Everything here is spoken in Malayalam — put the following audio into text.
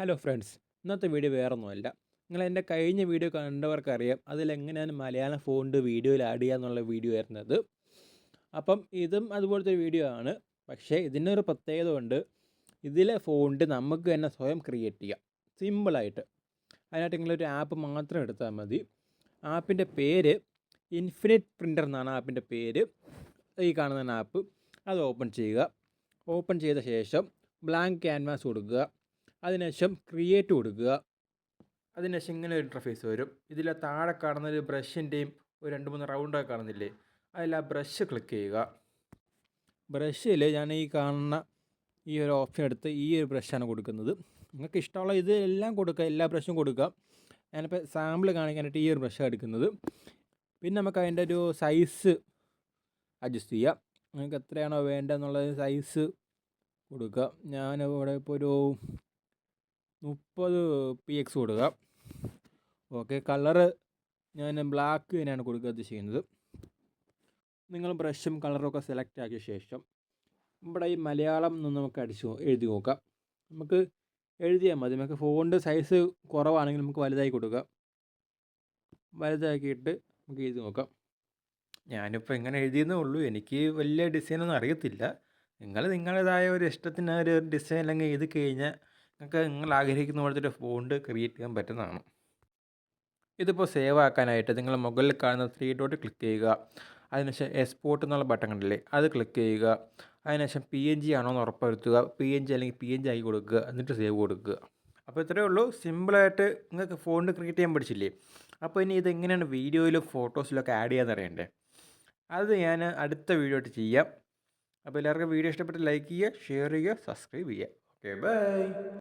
ഹലോ ഫ്രണ്ട്സ്, ഇന്നത്തെ വീഡിയോ വേറൊന്നുമല്ല. നിങ്ങൾ എൻ്റെ കഴിഞ്ഞ വീഡിയോ കണ്ടവർക്കറിയാം അതിലെങ്ങനെയാണ് മലയാളം ഫോണ്ട് വീഡിയോയിൽ ആഡ് ചെയ്യുക എന്നുള്ള വീഡിയോ ആയിരുന്നത്. അപ്പം ഇതും അതുപോലത്തെ വീഡിയോ ആണ്. പക്ഷേ ഇതിനൊരു പ്രത്യേകത ഉണ്ട്. ഇതിലെ ഫോണ്ട് നമുക്ക് തന്നെ സ്വയം ക്രിയേറ്റ് ചെയ്യാം, സിമ്പിളായിട്ട്. അതിനായിട്ട് നിങ്ങളൊരു ആപ്പ് മാത്രം എടുത്താൽ മതി. ആപ്പിൻ്റെ പേര് ഇൻഫിനിറ്റ് പ്രിൻ്റർ എന്നാണ് ആപ്പിൻ്റെ പേര്. ഈ കാണുന്ന ആപ്പ് അത് ഓപ്പൺ ചെയ്യുക. ഓപ്പൺ ചെയ്ത ശേഷം ബ്ലാങ്ക് ക്യാൻവാസ് കൊടുക്കുക. അതിനുശേഷം ക്രിയേറ്റ് കൊടുക്കുക. അതിനുശേഷം ഇങ്ങനെ ഒരു ഇൻ്റർഫേസ് വരും. ഇതിൽ താഴെ കാണുന്നൊരു ബ്രഷിൻ്റെയും ഒരു 2-3 റൗണ്ടൊക്കെ കാണുന്നില്ലേ, അതിൽ ആ ബ്രഷ് ക്ലിക്ക് ചെയ്യുക. ബ്രഷിൽ ഞാൻ ഈ കാണുന്ന ഈ ഒരു ഓപ്ഷൻ എടുത്ത് ഈ ഒരു ബ്രഷാണ് കൊടുക്കുന്നത്. നിങ്ങൾക്ക് ഇഷ്ടമുള്ള ഇത് എല്ലാം കൊടുക്കുക, എല്ലാ ബ്രഷും കൊടുക്കുക. ഞാനിപ്പോൾ സാമ്പിൾ കാണിക്കാനായിട്ട് ഈ ഒരു ബ്രഷാണ് എടുക്കുന്നത്. പിന്നെ നമുക്ക് അതിൻ്റെ ഒരു സൈസ് അഡ്ജസ്റ്റ് ചെയ്യാം. നിങ്ങൾക്ക് എത്രയാണോ വേണ്ടതെന്നുള്ളത് സൈസ് കൊടുക്കുക. ഞാനിവിടെ ഇപ്പോൾ ഒരു 30px കൊടുക്കുക. ഓക്കെ, കളറ് ഞാൻ ബ്ലാക്ക് തന്നെയാണ് കൊടുക്കുക ചെയ്യുന്നത്. നിങ്ങൾ ബ്രഷും കളറും ഒക്കെ സെലക്ട് ആക്കിയ ശേഷം ഇവിടെ ഈ മലയാളം എന്ന് നമുക്ക് എഴുതി നോക്കാം. നമുക്ക് എഴുതിയാൽ മതി. നമുക്ക് ഫോണ്ട് സൈസ് കുറവാണെങ്കിൽ നമുക്ക് വലുതായി കൊടുക്കാം. വലുതാക്കിയിട്ട് നമുക്ക് എഴുതി നോക്കാം. ഞാനിപ്പോൾ എങ്ങനെ എഴുതിയെന്നേ ഉള്ളൂ, എനിക്ക് വലിയ ഡിസൈനൊന്നും അറിയത്തില്ല. നിങ്ങൾ നിങ്ങളുടേതായ ഒരു ഇഷ്ടത്തിന് ഒരു ഡിസൈൻ അല്ലെങ്കിൽ എഴുതി കഴിഞ്ഞാൽ നിങ്ങൾക്ക് നിങ്ങൾ ആഗ്രഹിക്കുന്ന പോലത്തെ ഒരു ഫോണ്ട് ക്രിയേറ്റ് ചെയ്യാൻ പറ്റുന്നതാണ്. ഇതിപ്പോൾ സേവ് ആക്കാനായിട്ട് നിങ്ങൾ മുകളിൽ കാണുന്ന 3 ഡോട്ട് ക്ലിക്ക് ചെയ്യുക. അതിനുശേഷം എക്സ്പോർട്ട് എന്നുള്ള ബട്ടൺ കണ്ടില്ലേ, അത് ക്ലിക്ക് ചെയ്യുക. അതിനുശേഷം PNG ആണോ എന്ന് ഉറപ്പുവരുത്തുക. PNG അല്ലെങ്കിൽ PNG ആക്കി കൊടുക്കുക, എന്നിട്ട് സേവ് കൊടുക്കുക. അപ്പോൾ ഇത്രയേ ഉള്ളൂ. സിമ്പിളായിട്ട് നിങ്ങൾക്ക് ഫോണ്ട് ക്രിയേറ്റ് ചെയ്യാൻ പഠിച്ചില്ലേ. അപ്പോൾ ഇനി ഇതെങ്ങനെയാണ് വീഡിയോയിലും ഫോട്ടോസിലൊക്കെ ആഡ് ചെയ്യാമെന്ന് അറിയണ്ടേ. അത് ഞാൻ അടുത്ത വീഡിയോ ആയിട്ട് ചെയ്യാം. അപ്പോൾ എല്ലാവർക്കും വീഡിയോ ഇഷ്ടപ്പെട്ട് ലൈക്ക് ചെയ്യുക, ഷെയർ ചെയ്യുക, സബ്സ്ക്രൈബ് ചെയ്യുക. Okay, by.